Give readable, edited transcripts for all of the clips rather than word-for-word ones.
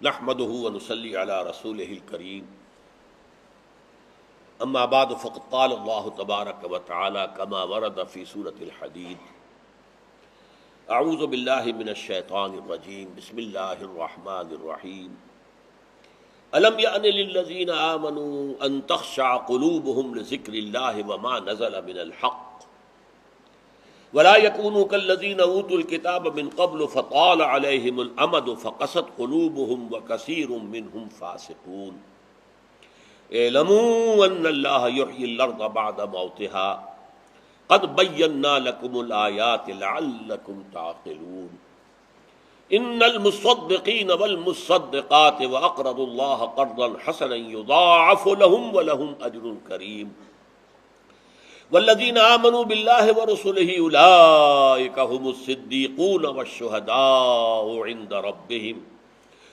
نحمده ونصلي على رسوله الكريم اما بعد فقد قال الله تبارك وتعالى كما ورد في سورة الحديد اعوذ بالله من الشيطان الرجيم بسم الله الرحمن الرحيم الم يأن للذين آمنوا ان تخشع قلوبهم لذكر الله وما نزل من الحق ولا يكونوا كالذين اوتوا الكتاب من قبل فطال عليهم الامد فقست قلوبهم وكثير منهم فاسقون اعلموا ان الله يحيي الارض بعد موتها قد بينا لكم الايات لعلكم تعقلون ان المصدقين والمصدقات واقرضوا الله قرضا حسنا يضاعف لهم ولهم اجر كريم والذین آمنوا باللہ ورسلہ اولئک هم الصدیقون والشہداء عند ربہم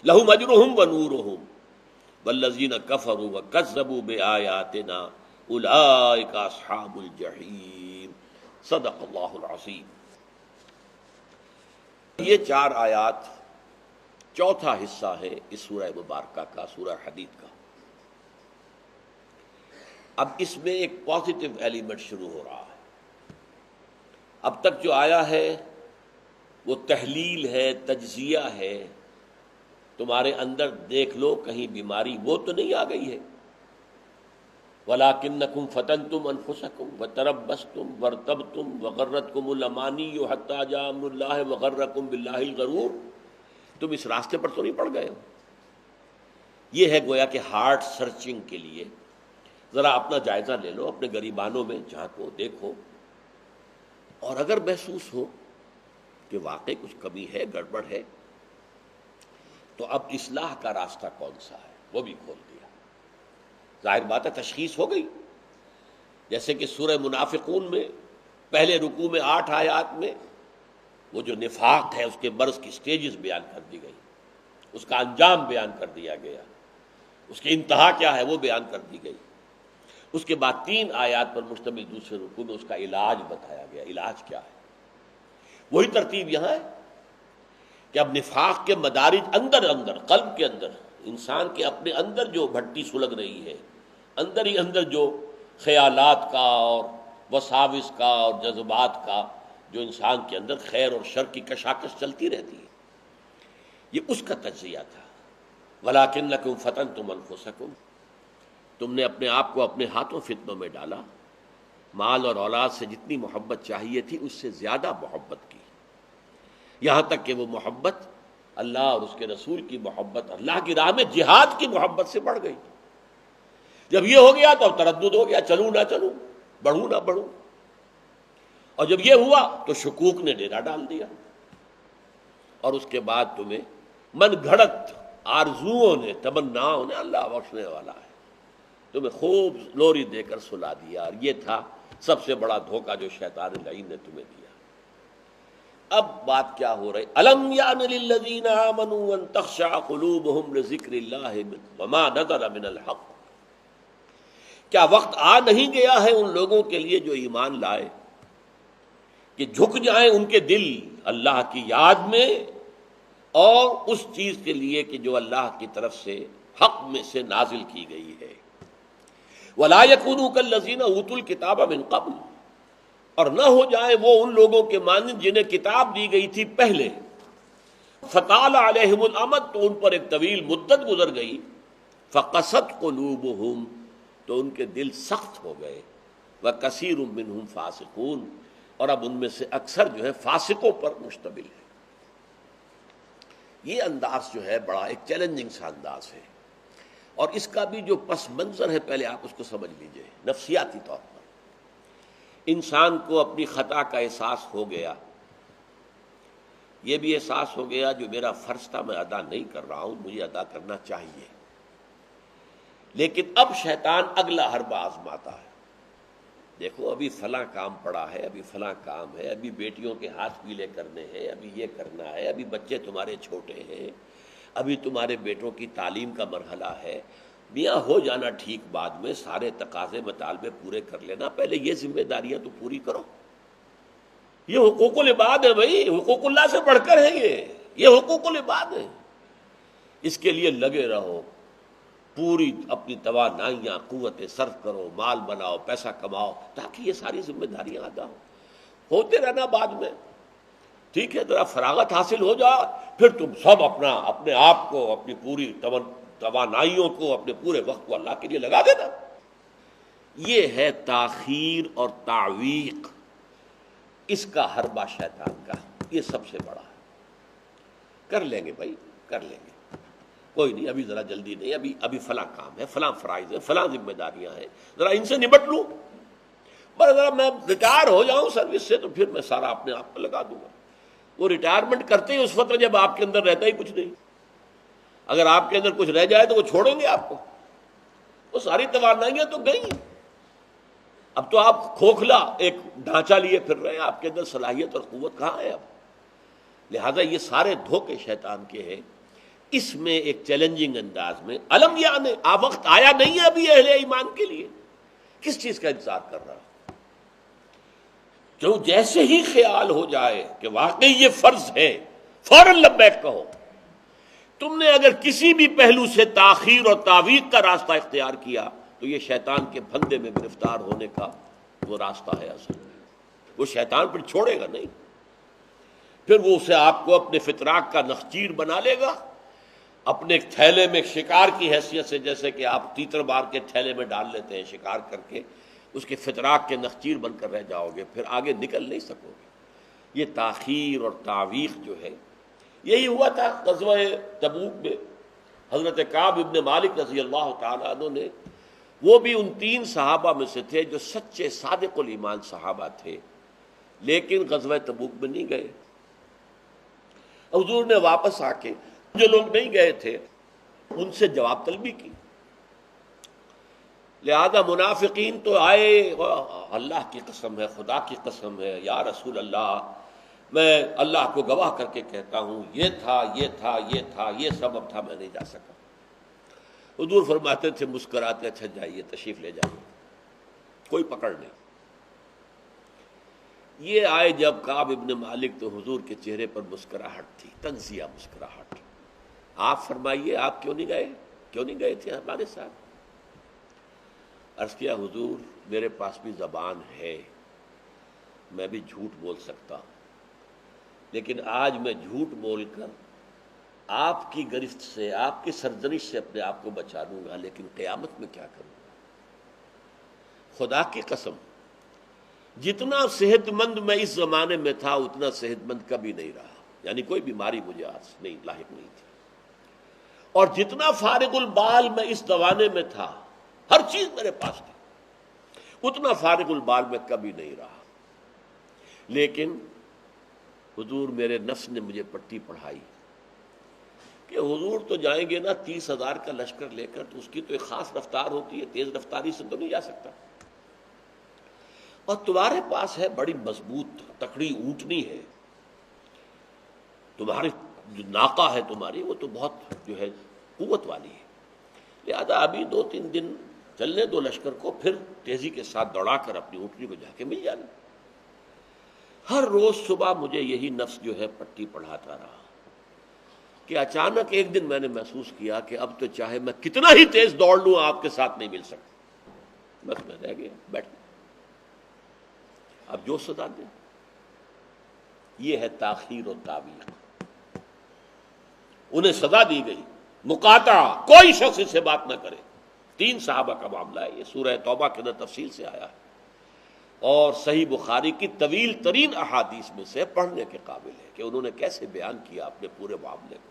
لهم اجرهم ونورهم والذین کفروا وکذبوا بآیاتنا اولئک اصحاب الجحیم صدق اللہ العظیم۔ یہ 4 آیات چوتھا حصہ ہے اس سورہ مبارکہ کا، سورہ حدید کا۔ اب اس میں ایک پازیٹیو ایلیمنٹ شروع ہو رہا ہے۔ اب تک جو آیا ہے وہ تحلیل ہے، تجزیہ ہے، تمہارے اندر دیکھ لو کہیں بیماری وہ تو نہیں آ گئی ہے۔ وَلَٰكِنَّكُمْ فَتَنْتُمْ أَنفُسَكُمْ وَتَرَبَّصْتُمْ وَارْتَبْتُمْ وَغَرَّتْكُمُ الْأَمَانِيُّ حَتَّىٰ جَاءَ أَمْرُ اللَّهِ وَغَرَّكُمْ بِاللَّهِ الْغَرُورُ۔ تم اس راستے پر تو نہیں پڑ گئے ہو۔ یہ ہے گویا کہ ہارٹ سرچنگ کے لیے ذرا اپنا جائزہ لے لو، اپنے گریبانوں میں جھانکو، دیکھو، اور اگر محسوس ہو کہ واقعی کچھ کمی ہے، گڑبڑ ہے، تو اب اصلاح کا راستہ کون سا ہے وہ بھی کھول دیا۔ ظاہر بات ہے تشخیص ہو گئی، جیسے کہ سورہ منافقون میں پہلے رکوع میں 8 آیات میں وہ جو نفاق ہے اس کے برس کی سٹیجز بیان کر دی گئی، اس کا انجام بیان کر دیا گیا، اس کی انتہا کیا ہے وہ بیان کر دی گئی۔ اس کے بعد 3 آیات پر مشتمل دوسرے رکوع میں اس کا علاج بتایا گیا۔ علاج کیا ہے؟ وہی ترتیب یہاں ہے کہ اب نفاق کے مدارج اندر قلب کے اندر، انسان کے اپنے اندر جو بھٹی سلگ رہی ہے، اندر ہی اندر جو خیالات کا اور وساوس کا اور جذبات کا جو انسان کے اندر خیر اور شر کی کشاکش چلتی رہتی ہے، یہ اس کا تجزیہ تھا۔ وَلَٰكِنَّكُمْ فَتَنْتُمْ أَنفُسَكُمْ، تم نے اپنے آپ کو اپنے ہاتھوں فتنوں میں ڈالا، مال اور اولاد سے جتنی محبت چاہیے تھی اس سے زیادہ محبت کی، یہاں تک کہ وہ محبت اللہ اور اس کے رسول کی محبت، اللہ کی راہ میں جہاد کی محبت سے بڑھ گئی۔ جب یہ ہو گیا تو اب تردد ہو گیا، چلوں نہ چلوں، بڑھوں نہ بڑھوں، اور جب یہ ہوا تو شکوک نے ڈیرا ڈال دیا، اور اس کے بعد تمہیں من گھڑت آرزوؤں نے، تمناؤں نے، اللہ بخشنے والا ہے، تمہیں خوب لوری دے کر سلا دیا۔ اور یہ تھا سب سے بڑا دھوکہ جو شیطان لعین نے تمہیں دیا۔ اب بات کیا ہو رہی؟ الم یأن للذین آمنوا ان تخشع قلوبہم لذکر اللہ وما نزل من الحق، کیا وقت آ نہیں گیا ہے ان لوگوں کے لیے جو ایمان لائے کہ جھک جائیں ان کے دل اللہ کی یاد میں اور اس چیز کے لیے کہ جو اللہ کی طرف سے حق میں سے نازل کی گئی ہے۔ وَلَا يَكُونُوا كَالَّذِينَ أُوتُوا الْكِتَابَ مِن قَبْلُ، اور نہ ہو جائے وہ ان لوگوں کے مانند جنہیں کتاب دی گئی تھی پہلے۔ فَطَالَ عَلَيْهِمُ الْأَمَدُ، تو ان پر ایک طویل مدت گزر گئی۔ فَقَسَتْ قُلُوبُهُمْ، تو ان کے دل سخت ہو گئے۔ وَكَثِيرٌ مِّنْهُمْ فَاسِقُونَ، اور اب ان میں سے اکثر جو ہے فاسقوں پر مشتمل ہے۔ یہ انداز جو ہے بڑا ایک چیلنجنگ سا انداز ہے، اور اس کا بھی جو پس منظر ہے پہلے آپ اس کو سمجھ لیجئے۔ نفسیاتی طور پر انسان کو اپنی خطا کا احساس ہو گیا، یہ بھی احساس ہو گیا جو میرا فرض تھا میں ادا نہیں کر رہا ہوں، مجھے ادا کرنا چاہیے، لیکن اب شیطان اگلا حربہ آزماتا ہے۔ دیکھو ابھی فلاں کام پڑا ہے، ابھی فلاں کام ہے، ابھی بیٹیوں کے ہاتھ پیلے کرنے ہیں، ابھی یہ کرنا ہے، ابھی بچے تمہارے چھوٹے ہیں، ابھی تمہارے بیٹوں کی تعلیم کا مرحلہ ہے، میاں ہو جانا ٹھیک، بعد میں سارے تقاضے مطالبے پورے کر لینا، پہلے یہ ذمہ داریاں تو پوری کرو۔ یہ حقوق العباد ہے بھائی، حقوق اللہ سے بڑھ کر ہے، یہ حقوق العباد ہے۔ اس کے لیے لگے رہو، پوری اپنی توانائیاں قوتیں صرف کرو، مال بناؤ، پیسہ کماؤ، تاکہ یہ ساری ذمہ داریاں ادا ہوتے رہنا بعد میں. ٹھیک ہے، ذرا فراغت حاصل ہو جائے، پھر تم سب اپنے آپ کو، اپنی پوری توانائیوں کو، اپنے پورے وقت کو اللہ کے لیے لگا دینا. یہ ہے تاخیر اور تعویق، اس کا حربہ شیطان کا، یہ سب سے بڑا ہے. کر لیں گے بھائی، کر لیں گے، کوئی نہیں، ابھی ذرا جلدی نہیں، ابھی فلاں کام ہے، فلاں فرائض ہے، فلاں ذمہ داریاں ہیں، ذرا ان سے نمٹ لوں، بس ذرا میں ریٹائر ہو جاؤں سروس سے تو پھر میں سارا اپنے آپ کو لگا دوں گا. وہ ریٹائرمنٹ کرتے ہی اس وقت جب آپ کے اندر رہتا ہی کچھ نہیں. اگر آپ کے اندر کچھ رہ جائے تو وہ چھوڑیں گے آپ کو، وہ ساری توانائیاں تو گئی. اب تو آپ کھوکھلا ایک ڈھانچہ لیے پھر رہے ہیں، آپ کے اندر صلاحیت اور قوت کہاں ہے اب؟ لہذا یہ سارے دھوکے شیطان کے ہیں. اس میں ایک چیلنجنگ انداز میں علم یعنی وقت آیا نہیں ہے ابھی اہل ایمان کے لیے، کس چیز کا انتظار کر رہا؟ جو جیسے ہی خیال ہو جائے کہ واقعی یہ فرض ہے، فوراً لبیک کہو. تم نے اگر کسی بھی پہلو سے تاخیر اور تعویق کا راستہ اختیار کیا تو یہ شیطان کے پھندے میں گرفتار ہونے کا وہ راستہ ہے. اصل میں وہ شیطان پھر چھوڑے گا نہیں، پھر وہ اسے آپ کو اپنے فتراک کا نخچیر بنا لے گا، اپنے تھیلے میں شکار کی حیثیت سے، جیسے کہ آپ تیتر مار کے تھیلے میں ڈال لیتے ہیں شکار کر کے، اس کے فتراک کے نخچیر بن کر رہ جاؤ گے، پھر آگے نکل نہیں سکو گے. یہ تاخیر اور تعویق جو ہے، یہی ہوا تھا غزوہ تبوک میں. حضرت کعب ابن مالک رضی اللہ تعالیٰ عنہ نے، وہ بھی ان 3 صحابہ میں سے تھے جو سچے صادق الایمان صحابہ تھے، لیکن غزوہ تبوک میں نہیں گئے. حضور نے واپس آ کے جو لوگ نہیں گئے تھے ان سے جواب طلبی کی. لہذا منافقین تو آئے، اللہ کی قسم ہے، خدا کی قسم ہے، یا رسول اللہ، میں اللہ کو گواہ کر کے کہتا ہوں یہ تھا، یہ تھا، یہ تھا، یہ سبب تھا، میں نہیں جا سکا. حضور فرماتے تھے مسکراتے، اچھا جائیے، تشریف لے جائیے، کوئی پکڑ نہیں. یہ آئے جب کعب ابن مالک تو حضور کے چہرے پر مسکراہٹ تھی، تنزیہ مسکراہٹ. آپ فرمائیے آپ کیوں نہیں گئے، کیوں نہیں گئے تھے ہمارے ساتھ؟ عرض کیا حضور میرے پاس بھی زبان ہے، میں بھی جھوٹ بول سکتا ہوں، لیکن آج میں جھوٹ بول کر آپ کی گرفت سے، آپ کی سرزنش سے اپنے آپ کو بچا لوں گا، لیکن قیامت میں کیا کروں گا؟ خدا کی قسم جتنا صحت مند میں اس زمانے میں تھا اتنا صحت مند کبھی نہیں رہا، یعنی کوئی بیماری مجھے آج نہیں لاحق نہیں تھی. اور جتنا فارغ البال میں اس زمانے میں تھا، ہر چیز میرے پاس تھی، اتنا فارغ البال میں کبھی نہیں رہا. لیکن حضور میرے نفس نے مجھے پٹی پڑھائی کہ حضور تو جائیں گے نا 30,000 کا لشکر لے کر، تو اس کی تو ایک خاص رفتار ہوتی ہے، تیز رفتاری سے تو نہیں جا سکتا. اور تمہارے پاس ہے بڑی مضبوط تکڑی اونٹنی ہے، تمہاری جو ناقہ ہے تمہاری، وہ تو بہت جو ہے قوت والی ہے. لہذا ابھی 2-3 دن چلنے دو لشکر کو، پھر تیزی کے ساتھ دوڑا کر اپنی اونٹنی کو جا کے مل جانا. ہر روز صبح مجھے یہی نفس جو ہے پٹی پڑھاتا رہا کہ اچانک ایک دن میں نے محسوس کیا کہ اب تو چاہے میں کتنا ہی تیز دوڑ لوں آپ کے ساتھ نہیں مل سکتا. بس میں رہ گیا بیٹھ، اب جو سزا دے. یہ ہے تاخیر و تعویق. انہیں سزا دی گئی، مقاطعہ، کوئی شخص اس سے بات نہ کرے. 3 صحابہ کا معاملہ ہے، یہ سورہ توبہ کے اندر تفصیل سے آیا ہے، اور صحیح بخاری کی طویل ترین احادیث میں سے پڑھنے کے قابل ہے کہ انہوں نے کیسے بیان کیا اپنے پورے معاملے کو.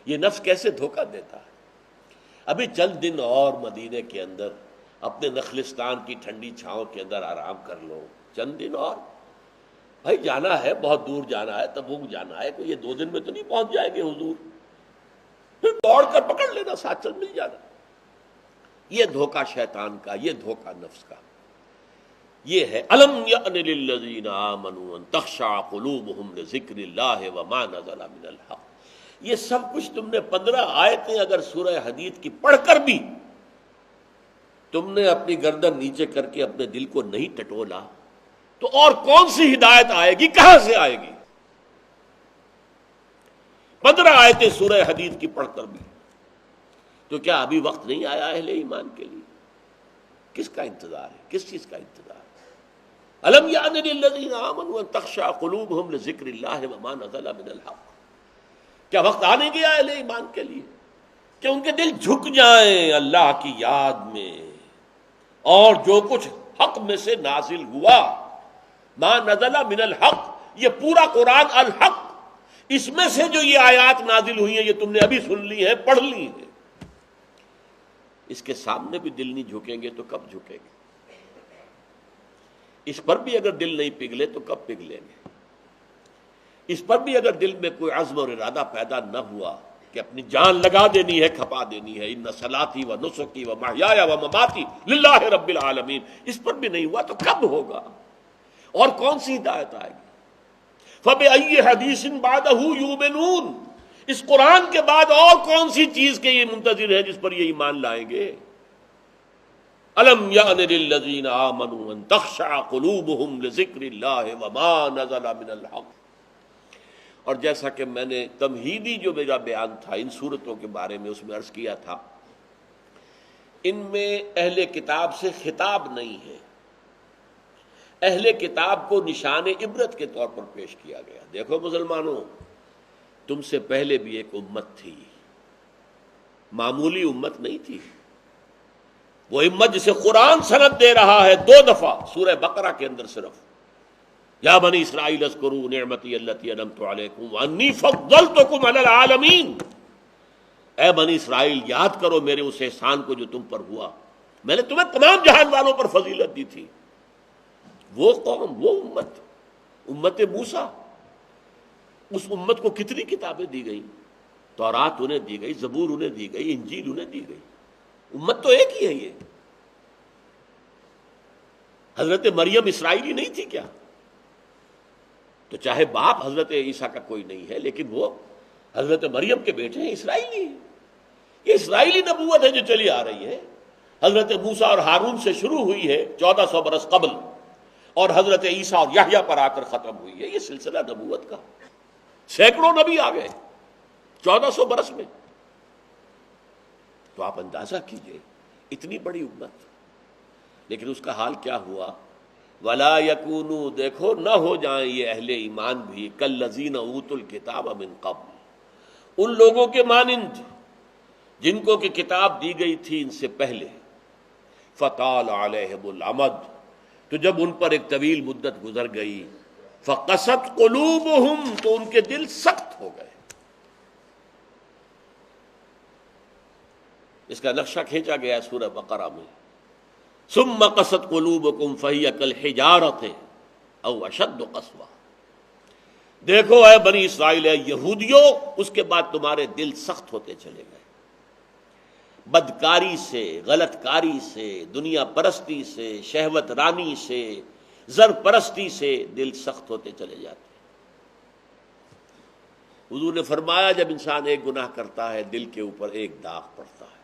یہ نفس کیسے دھوکہ دیتا ہے. ابھی چند دن اور مدینے کے اندر اپنے نخلستان کی ٹھنڈی چھاؤں کے اندر آرام کر لو، چند دن اور. بھائی جانا ہے، بہت دور جانا ہے، تبوک جانا ہے، کوئی یہ 2 دن میں تو نہیں پہنچ جائیں گے حضور، پھر دوڑ کر پکڑ لینا، ساتھ چل مل جانا. یہ دھوکہ شیطان کا، یہ دھوکہ نفس کا. یہ ہے الم یأن للذین آمنوا ان تخشع قلوبہم لذکر اللہ وما نزل من الحق. یہ سب کچھ تم نے 15 آیتیں اگر سورہ حدید کی پڑھ کر بھی تم نے اپنی گردن نیچے کر کے اپنے دل کو نہیں ٹٹولا تو اور کون سی ہدایت آئے گی، کہاں سے آئے گی؟ 15 آیتیں سورہ حدید کی پڑھ کر بھی تو کیا ابھی وقت نہیں آیا اہل ایمان کے لیے؟ کس کا انتظار ہے؟ کس چیز کا انتظار ہے؟ الم یعن للذین آمنوا ان تخشع قلوبهم لذکر اللہ وما نزل من الحق، کیا وقت آ نہیں گیا اہل ایمان کے لیے کہ ان کے دل جھک جائیں اللہ کی یاد میں، اور جو کچھ حق میں سے نازل ہوا، ما نزل من الحق، یہ پورا قرآن الحق، اس میں سے جو یہ آیات نازل ہوئی ہیں یہ تم نے ابھی سن لی ہے، پڑھ لی ہے، اس کے سامنے بھی دل نہیں جھکیں گے تو کب جھکیں گے؟ اس پر بھی اگر دل نہیں پگھلے تو کب پگھلیں گے؟ اس پر بھی اگر دل میں کوئی عزم اور ارادہ پیدا نہ ہوا کہ اپنی جان لگا دینی ہے، کھپا دینی ہے، ان صلاتی و نسکی و محیایا و مماتی للہ رب العالمین، اس پر بھی نہیں ہوا تو کب ہوگا؟ اور کون سی ہدایت آئے گی؟ فَبِأَيِّ حَدِيثٍ بَعْدَهُ يُؤْمِنُونَ، اس قرآن کے بعد اور کون سی چیز کے یہ منتظر ہیں جس پر یہ ایمان لائیں گے؟ الم یعن للذین آمنوا ان تخشع قلوبهم لذکر اللہ وما نزل من الحق۔ اور جیسا کہ میں نے تمہیدی جو میرا بیان تھا ان صورتوں کے بارے میں، اس میں عرض کیا تھا ان میں اہل کتاب سے خطاب نہیں ہے، اہل کتاب کو نشان عبرت کے طور پر پیش کیا گیا۔ دیکھو مسلمانوں، تم سے پہلے بھی ایک امت تھی، معمولی امت نہیں تھی، وہ امت جسے قرآن سند دے رہا ہے 2 دفعہ سورہ بقرہ کے اندر صرف، یا بنی اسرائیل اذکروا نعمتی التی انعمت علیکم وانی فضلتکم علی العالمین، اے بنی اسرائیل یاد کرو میرے اس احسان کو جو تم پر ہوا، میں نے تمہیں تمام جہان والوں پر فضیلت دی تھی۔ وہ قوم، وہ امت، امت موسیٰ، اس امت کو کتنی کتابیں دی گئیں؟ تورات انہیں دی گئی، زبور انہیں دی گئی، انجیل انہیں دی گئی، امت تو ایک ہی ہے یہ۔ حضرت مریم اسرائیلی نہیں تھی کیا؟ تو چاہے باپ حضرت عیسیٰ کا کوئی نہیں ہے لیکن وہ حضرت مریم کے بیٹے ہیں، اسرائیلی ہیں۔ یہ اسرائیلی نبوت ہے جو چلی آ رہی ہے، حضرت موسیٰ اور ہارون سے شروع ہوئی ہے 1400 برس قبل، اور حضرت عیسیٰ اور یحییٰ پر آ کر ختم ہوئی ہے۔ یہ سلسلہ نبوت کا، سینکڑوں نبی آ گئے 1400 برس میں۔ تو آپ اندازہ کیجئے اتنی بڑی امت، لیکن اس کا حال کیا ہوا؟ وَلَا يَكُونُوا، دیکھو نہ ہو جائیں یہ اہل ایمان بھی كَالَّذِينَ أُوتُوا الْكِتَابَ مِن قَبْلُ، ان لوگوں کے مانند جن کو کہ کتاب دی گئی تھی ان سے پہلے، فَطَالَ عَلَيْهِمُ الْأَمَدُ، تو جب ان پر ایک طویل مدت گزر گئی، فَقَسَتْ قُلُوبُهُمْ، تو ان کے دل سخت ہو گئے۔ اس کا نقشہ کھینچا گیا ہے سورہ بقرہ میں، ثم قست قلوبکم فہی کالحجارۃ او اشد قسوہ، دیکھو اے بنی اسرائیل، اے یہودیوں، اس کے بعد تمہارے دل سخت ہوتے چلے گئے، بدکاری سے، غلط کاری سے، دنیا پرستی سے، شہوت رانی سے، زر پرستی سے دل سخت ہوتے چلے جاتے ہیں۔ حضور نے فرمایا جب انسان ایک گناہ کرتا ہے دل کے اوپر ایک داغ پڑتا ہے،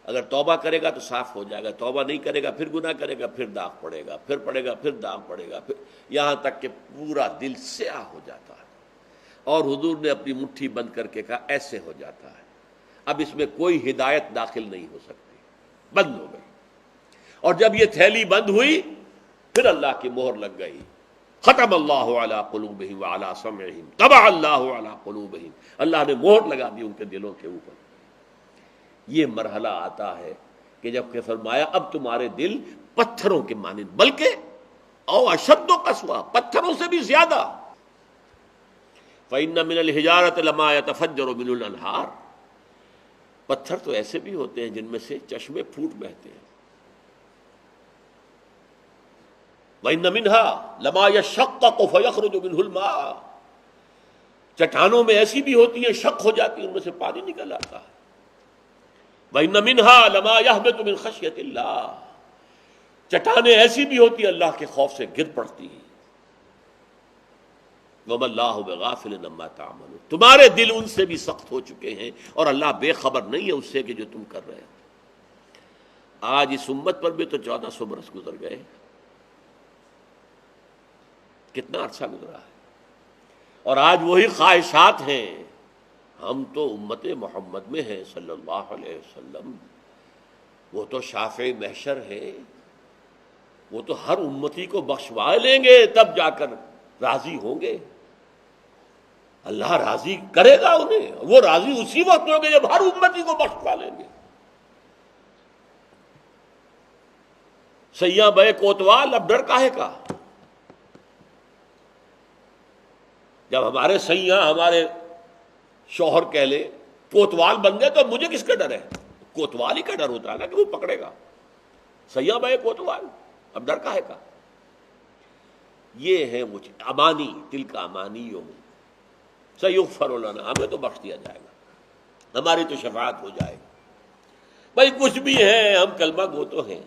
اگر توبہ کرے گا تو صاف ہو جائے گا، توبہ نہیں کرے گا پھر گناہ کرے گا، پھر داغ پڑے گا، پھر پڑے گا، پھر داغ پڑے گا، پھر یہاں تک کہ پورا دل سیاہ ہو جاتا ہے۔ اور حضور نے اپنی مٹھی بند کر کے کہا ایسے ہو جاتا ہے، اب اس میں کوئی ہدایت داخل نہیں ہو سکتی، بند ہو گئی۔ اور جب یہ تھیلی بند ہوئی پھر اللہ کی مہر لگ گئی، ختم اللہ علی قلوبہم وعلی سمعہم طبع اللہ علی قلوبہم، اللہ نے مہر لگا دی ان کے دلوں کے اوپر۔ یہ مرحلہ آتا ہے کہ جب کہ فرمایا اب تمہارے دل پتھروں کے مانند، بلکہ او اشد قسوہ، پتھروں سے بھی زیادہ۔ فإن من الحجارة لما يتفجر منه الانہار، پتھر تو ایسے بھی ہوتے ہیں جن میں سے چشمے پھوٹ بہتے ہیں۔ وإن منها لما يشقق فيخرج منه الماء، چٹانوں میں ایسی بھی ہوتی ہیں شق ہو جاتی ہیں ان میں سے پانی نکل آتا ہے۔ وَإِنَّ مِنْهَا لَمَا يَهْبِطُ مِنْ خَشْيَةِ اللَّهِ، چٹانیں ایسی بھی ہوتی ہیں اللہ کے خوف سے گر پڑتی ہیں۔ وَمَا اللَّهُ بِغَافِلٍ عَمَّا تَعْمَلُونَ، تمہارے دل ان سے بھی سخت ہو چکے ہیں اور اللہ بے خبر نہیں ہے اس سے کہ جو تم کر رہے ہو۔ آج اس امت پر بھی تو 1400 برس گزر گئے، کتنا عرصہ گزرا ہے، اور آج وہی خواہشات ہیں، ہم تو امت محمد میں ہیں صلی اللہ علیہ وسلم، وہ تو شافع محشر ہے، وہ تو ہر امتی کو بخشوا لیں گے، تب جا کر راضی ہوں گے، اللہ راضی کرے گا انہیں، وہ راضی اسی وقت ہوں گے جب ہر امتی کو بخشوا لیں گے۔ سیاں بے کوتوال، اب ڈر کاہے کا؟ جب ہمارے سیاں ہمارے شوہر کہہ لے کوتوال بن گئے تو مجھے کس کا ڈر ہے؟ کوتوال ہی کا ڈر ہوتا ہے نا کہ وہ پکڑے گا، سیاں بے کوتوال، اب ڈر کاہے کا؟ یہ ہے وہ امانی، دل کا امانی سیغفر لنا، ہمیں تو بخش دیا جائے گا، ہماری تو شفاعت ہو جائے گی۔ بھائی کچھ بھی ہیں، ہم کلمہ گو تو ہیں،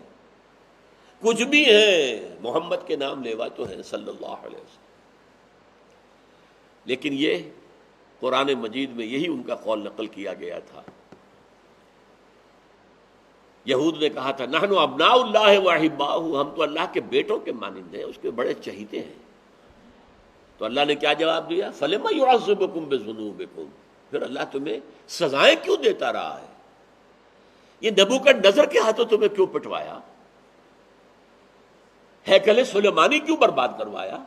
کچھ بھی ہیں، محمد کے نام لیوا تو ہیں صلی اللہ علیہ وسلم، لیکن یہ قرآن مجید میں یہی ان کا قول نقل کیا گیا تھا۔ یہود نے کہا تھا نحن ابناء اللہ واحباہ، ہم تو اللہ کے بیٹوں کے مانند ہیں، اس کے بڑے چہیتے ہیں۔ تو اللہ نے کیا جواب دیا؟ فلما يعذبكم بذنوبكم، پھر اللہ تمہیں سزائیں کیوں دیتا رہا ہے؟ یہ نبوکدنضر کے ہاتھوں تمہیں کیوں پٹوایا؟ ہیکل سلیمانی کیوں برباد کروایا؟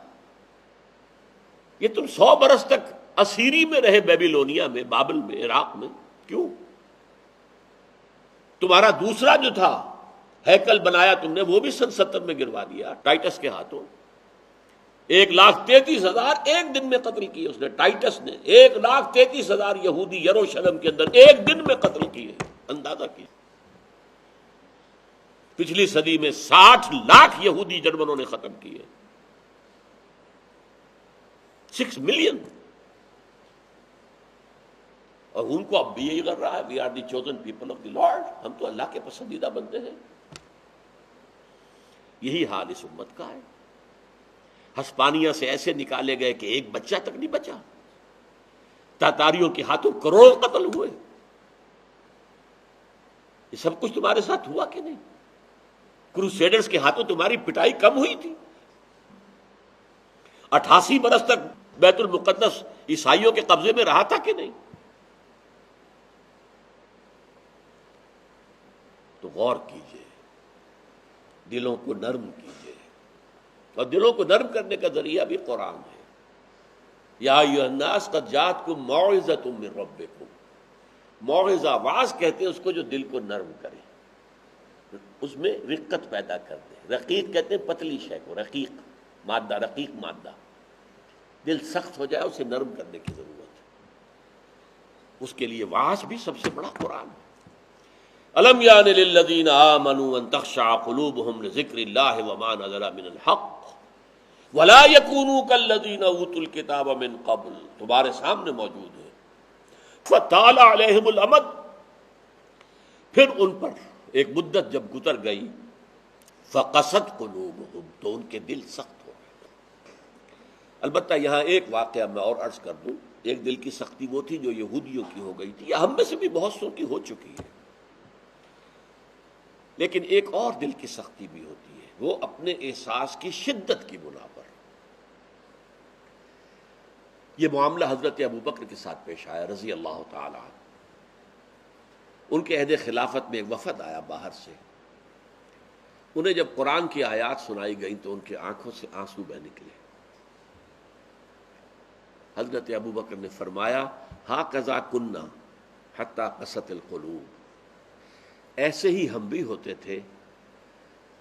یہ تم 100 برس تک اسیری میں رہے، بیبیلونیا میں، بابل میں، عراق میں، کیوں؟ تمہارا دوسرا جو تھا ہیکل بنایا تم نے، وہ بھی سن 70 میں گروا دیا ٹائٹس کے ہاتھوں۔ 1,33,000 ایک دن میں قتل کیے اس نے، ٹائٹس نے 1,33,000 یہودی یروشلم کے اندر ایک دن میں قتل کیے، اندازہ کیے۔ پچھلی صدی میں 60 لاکھ یہودی جرمنوں نے ختم کیے، 6 ملین، اور ان کو اب بھی یہی کر رہا ہے، we are the chosen people of the lord, ہم تو اللہ کے پسندیدہ بندے ہیں۔ یہی حال اس امت کا ہے۔ ہسپانیہ سے ایسے نکالے گئے کہ ایک بچہ تک نہیں بچا، تاتاریوں کے ہاتھوں کروڑ قتل ہوئے۔ یہ سب کچھ تمہارے ساتھ ہوا کہ نہیں؟ کروسیڈرز کے ہاتھوں تمہاری پٹائی کم ہوئی تھی؟ 88 برس تک بیت المقدس عیسائیوں کے قبضے میں رہا تھا کہ نہیں؟ تو غور کیجئے، دلوں کو نرم کیجئے، اور دلوں کو نرم کرنے کا ذریعہ بھی قرآن ہے۔ یا ایھا الناس قد جاءتکم موعظۃ من ربکم، موعظہ، واعظ کہتے ہیں اس کو جو دل کو نرم کرے، اس میں رقت پیدا کر دے۔ رقیق کہتے ہیں پتلی شے کو، رقیق مادہ، رقیق مادہ، دل سخت ہو جائے اسے نرم کرنے کی ضرورت ہے، اس کے لیے واعظ بھی سب سے بڑا قرآن ہے۔ الم یان للذین آمنوا ان تخشع قلوبهم لذکر اللہ وما نزل من الحق ولا یکونوا کالذین اوتوا الکتاب من قبل، تمہارے سامنے موجود ہے۔ فطال علیہم الامد، پھر ان پر ایک مدت جب گزر گئی، فقست قلوبهم، تو ان کے دل سخت ہو گئے۔ البتہ یہاں ایک واقعہ میں اور عرض کر دوں، ایک دل کی سختی وہ تھی جو یہودیوں کی ہو گئی تھی، یا ہم میں سے بھی بہت سو کی ہو چکی ہے، لیکن ایک اور دل کی سختی بھی ہوتی ہے، وہ اپنے احساس کی شدت کی بنا پر۔ یہ معاملہ حضرت ابوبکر کے ساتھ پیش آیا رضی اللہ تعالی عنہ۔ ان کے عہد خلافت میں ایک وفد آیا باہر سے، انہیں جب قرآن کی آیات سنائی گئیں تو ان کی آنکھوں سے آنسو بہ نکلے۔ حضرت ابوبکر نے فرمایا ھٰکذا کُنّا حتیٰ قست القلوب، ایسے ہی ہم بھی ہوتے تھے،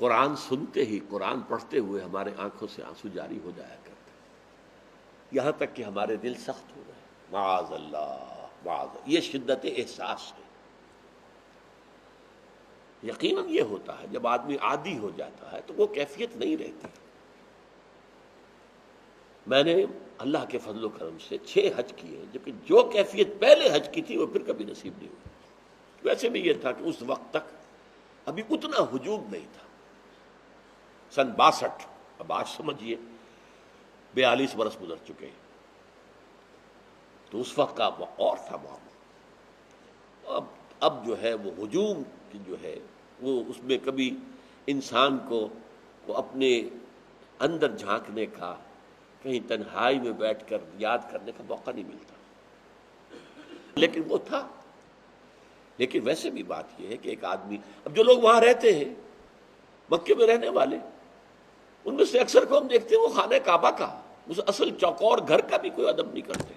قرآن سنتے ہی، قرآن پڑھتے ہوئے ہمارے آنکھوں سے آنسو جاری ہو جایا کرتے، یہاں تک کہ ہمارے دل سخت ہو گئے۔ معاذ اللہ، معاذ اللہ، یہ شدت احساس ہے۔ یقیناً یہ ہوتا ہے جب آدمی عادی ہو جاتا ہے تو وہ کیفیت نہیں رہتی۔ میں نے اللہ کے فضل و کرم سے 6 حج کیے، جبکہ جو کیفیت پہلے حج کی تھی وہ پھر کبھی نصیب نہیں ہوئی۔ ویسے بھی یہ تھا کہ اس وقت تک ابھی اتنا ہجوم نہیں تھا، سن 62، اب آج سمجھیے 42 برس گزر چکے، تو اس وقت کا اور تھا معاملہ۔ اب جو ہے وہ ہجوم کی جو ہے وہ اس میں کبھی انسان کو اپنے اندر جھانکنے کا، کہیں تنہائی میں بیٹھ کر یاد کرنے کا موقع نہیں ملتا۔ لیکن وہ تھا. لیکن ویسے بھی بات یہ ہے کہ ایک آدمی، اب جو لوگ وہاں رہتے ہیں مکے میں رہنے والے، ان میں سے اکثر کو ہم دیکھتے ہیں وہ خانہ کعبہ کا، اس اصل چوکور گھر کا بھی کوئی ادب نہیں کرتے.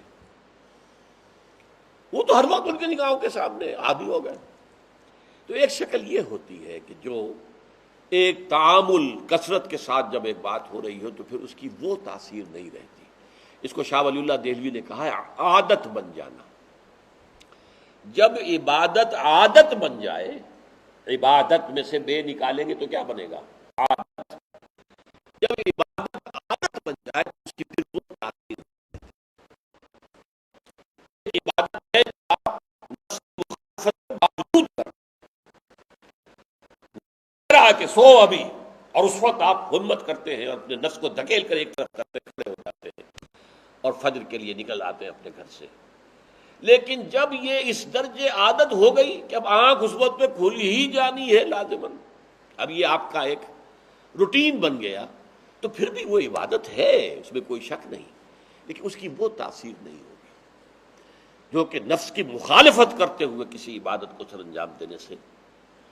وہ تو ہر وقت ان کی نگاہوں کے سامنے عادی ہو گئے. تو ایک شکل یہ ہوتی ہے کہ جو ایک تعامل کثرت کے ساتھ جب ایک بات ہو رہی ہو تو پھر اس کی وہ تاثیر نہیں رہتی. اس کو شاہ ولی اللہ دہلوی نے کہا ہے عادت بن جانا. جب عبادت عادت بن جائے، عبادت میں سے بے نکالیں گے تو کیا بنے گا؟ عادت. جب عبادت عادت بن جائے تو اس کی پھر وہ تاثیر. عبادت ہے آپ مخالفت کے باوجود کہ سو ابھی، اور اس وقت آپ ہمت کرتے ہیں اور اپنے نفس کو دھکیل کر ایک طرف کرتے کھڑے ہو جاتے ہیں اور فجر کے لیے نکل آتے ہیں اپنے گھر سے. لیکن جب یہ اس درجے عادت ہو گئی کہ اب آنکھ اس وقت پہ کھلی ہی جانی ہے لازماً، اب یہ آپ کا ایک روٹین بن گیا، تو پھر بھی وہ عبادت ہے، اس میں کوئی شک نہیں، لیکن اس کی وہ تاثیر نہیں ہوگی جو کہ نفس کی مخالفت کرتے ہوئے کسی عبادت کو سر انجام دینے سے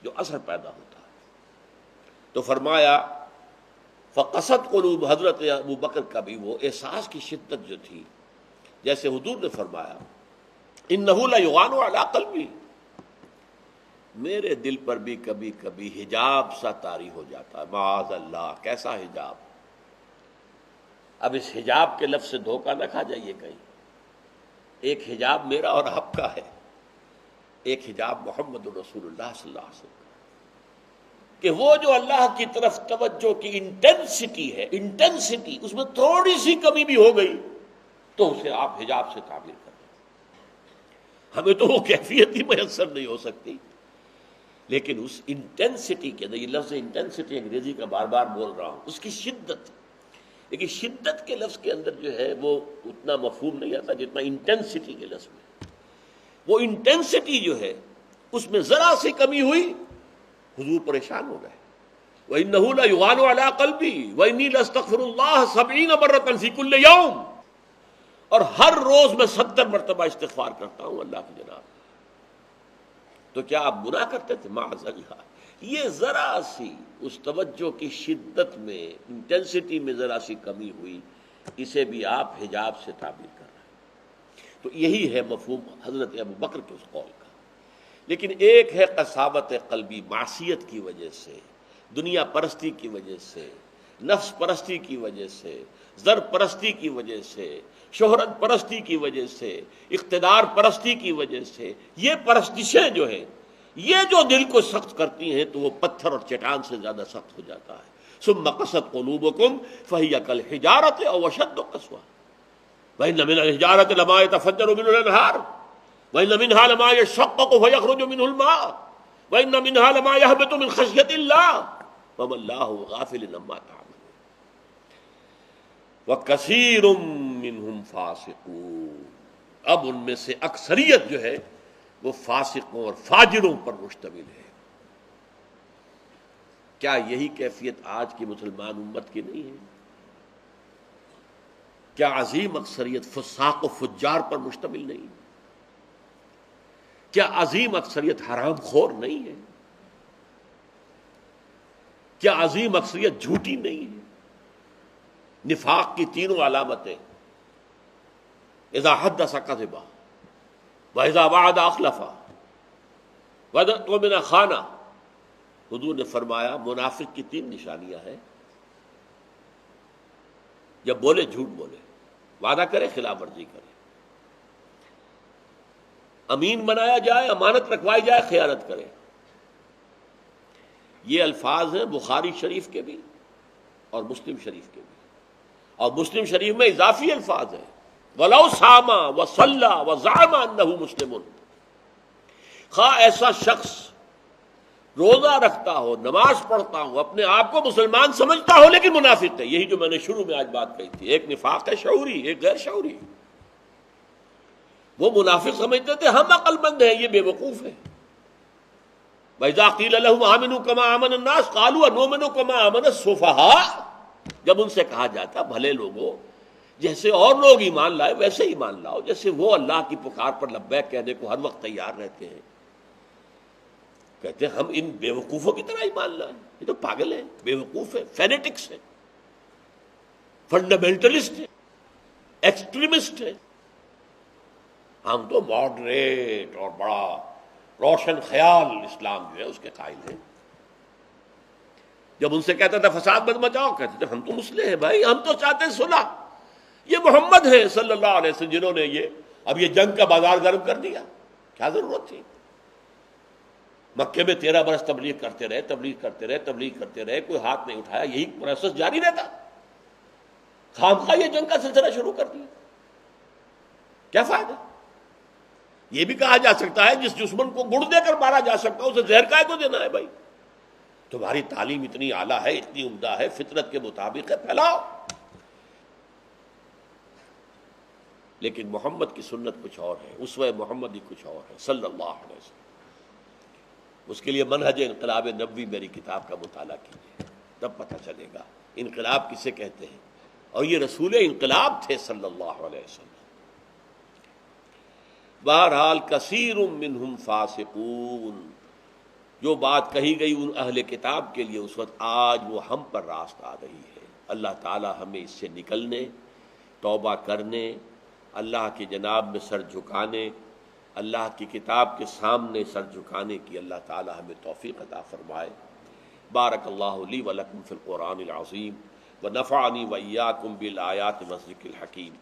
جو اثر پیدا ہوتا ہے. تو فرمایا فقصد قلوب، حضرت ابو بکر کا بھی وہ احساس کی شدت جو تھی، جیسے حضور نے فرمایا انہ لیغان علی قلبی، میرے دل پر بھی کبھی کبھی حجاب سا طاری ہو جاتا ہے. معاذ اللہ، کیسا حجاب؟ اب اس حجاب کے لفظ سے دھوکہ نہ کھا جائیے کہیں. ایک حجاب میرا اور آپ کا ہے، ایک حجاب محمد رسول اللہ صلی اللہ علیہ وسلم، کہ وہ جو اللہ کی طرف توجہ کی انٹینسٹی ہے، انٹینسٹی اس میں تھوڑی سی کمی بھی ہو گئی تو اسے آپ حجاب سے تعبیر کریں. ہمیں تو وہ کیفیت ہی میسر نہیں ہو سکتی، لیکن اس انٹینسٹی کے اندر، یہ لفظ انٹینسٹی انگریزی کا بار بار بول رہا ہوں، اس کی شدت، لیکن شدت کے لفظ کے اندر جو ہے وہ اتنا مفہوم نہیں آتا جتنا انٹینسٹی کے لفظ میں. وہ انٹینسٹی جو ہے اس میں ذرا سی کمی ہوئی، حضور پریشان ہو گئے. وَإِنَّهُ لَيُغَانُ عَلَىٰ قَلْبِي وَإِنِّي لَأَسْتَغْفِرُ اللَّهَ 70 مرة فِي كُلِّ يَوْمٍ، اور ہر روز میں 70 مرتبہ استغفار کرتا ہوں اللہ کی جناب. تو کیا آپ گناہ کرتے تھے؟ معاذ اللہ. یہ ذرا سی اس توجہ کی شدت میں، انٹینسٹی میں ذرا سی کمی ہوئی، اسے بھی آپ حجاب سے تعبیر کر رہے ہیں. تو یہی ہے مفہوم حضرت ابو بکر کے اس قول کا. لیکن ایک ہے قساوت قلبی، معصیت کی وجہ سے، دنیا پرستی کی وجہ سے، نفس پرستی کی وجہ سے، زر پرستی کی وجہ سے، شہرت پرستی کی وجہ سے، اقتدار پرستی کی وجہ سے، یہ پرستشیں جو ہیں یہ جو دل کو سخت کرتی ہیں تو وہ پتھر اور چٹان سے زیادہ سخت ہو جاتا ہے. ثم قست قلوبکم فہی کالحجارۃ او اشد قسوہ وان من الحجارۃ لما يتفجر منه الانہار وان منها لما يشقق فيخرج منه الماء وان منها لما يهبط من خشیۃ اللہ وما اللہ غافل عما تعملون وکثیر منهم فاسقون. اب ان میں سے اکثریت جو ہے وہ فاسقوں اور فاجروں پر مشتمل ہے. کیا یہی کیفیت آج کی مسلمان امت کی نہیں ہے؟ کیا عظیم اکثریت فساق و فجار پر مشتمل نہیں؟ کیا عظیم اکثریت حرام خور نہیں ہے؟ کیا عظیم اکثریت جھوٹی نہیں ہے؟ نفاق کی تینوں علامتیں، اذا حدث کذب وَإِذَا وَعَدَ أَخْلَفَ وَإِذَا اؤْتُمِنَ خَانَ. حضور نے فرمایا منافق کی 3 نشانیاں ہیں. جب بولے جھوٹ بولے، وعدہ کرے خلاف ورزی کرے، امین بنایا جائے، امانت رکھوائی جائے، خیانت کرے. یہ الفاظ ہیں بخاری شریف کے بھی اور مسلم شریف کے بھی. اور مسلم شریف میں اضافی الفاظ ہیں وَلَوْ صَامَ وَصَلَّى وَزَعَمَ أَنَّهُ مُسْلِمٌ. خواہ ایسا شخص روزہ رکھتا ہو، نماز پڑھتا ہو، اپنے آپ کو مسلمان سمجھتا ہو لیکن منافق ہے. یہی جو میں نے شروع میں آج بات کہی تھی، ایک نفاق ہے شعوری، ایک غیر شعوری. وہ منافق سمجھتے تھے ہم عقل مند ہیں، یہ بے وقوف ہے. وَإِذَا قِيلَ لَهُمْ آمِنُوا كَمَا آمَنَ النَّاسُ قَالُوا أَنُؤْمِنُ كَمَا آمَنَ السُّفَهَاءُ. جب ان سے کہا جاتا بھلے لوگوں جیسے اور لوگ ایمان لائے ویسے ایمان لاؤ، جیسے وہ اللہ کی پکار پر لبیک کہنے کو ہر وقت تیار رہتے ہیں۔ کہتے ہیں ہم ان بے وقوفوں کی طرح ایمان لائیں؟ یہ تو پاگل ہیں، بے وقوف ہیں، فینیٹکس ہیں، فنڈامنٹلسٹ ہیں، ایکسٹریمسٹ ہیں۔ ہم تو ماڈریٹ اور بڑا روشن خیال اسلام جو ہے اس کے قائل ہیں۔ جب ان سے کہتا تھا فساد مت مچاؤ، کہتے تھے ہم تو مسلح ہیں بھائی، ہم تو چاہتے ہیں صلح۔ یہ محمد ہیں صلی اللہ علیہ وسلم جنہوں نے اب یہ جنگ کا بازار گرم کر دیا، کیا ضرورت تھی؟ مکے میں 13 برس تبلیغ کرتے رہے، کوئی ہاتھ نہیں اٹھایا، یہی پروسیس جاری رہتا، خامخواہ یہ جنگ کا سلسلہ شروع کر دیا، کیا فائدہ؟ یہ بھی کہا جا سکتا ہے جس دشمن کو گڑ دے کر مارا جا سکتا ہے اسے زہر کائے کو دینا ہے؟ بھائی تمہاری تعلیم اتنی اعلیٰ ہے، اتنی عمدہ ہے، فطرت کے مطابق ہے، پھیلاؤ۔ لیکن محمد کی سنت کچھ اور ہے، اسوہ محمدی کچھ اور ہے صلی اللہ علیہ وسلم۔ اس کے لیے منہج انقلاب نبوی میری کتاب کا مطالعہ کیجیے، تب پتہ چلے گا انقلاب کسے کہتے ہیں، اور یہ رسول انقلاب تھے صلی اللہ علیہ وسلم۔ بہرحال کثیر منہم فاسقون، جو بات کہی گئی ان اہل کتاب کے لیے اس وقت، آج وہ ہم پر راست آ رہی ہے۔ اللہ تعالی ہمیں اس سے نکلنے، توبہ کرنے، اللہ کی جناب میں سر جھکانے، اللہ کی کتاب کے سامنے سر جھکانے کی اللہ تعالی ہمیں توفیق عطا فرمائے۔ بارک اللہ لی ولکم فی القرآن العظیم ونفعنی وإیاکم بالآیات والذکر الحکیم۔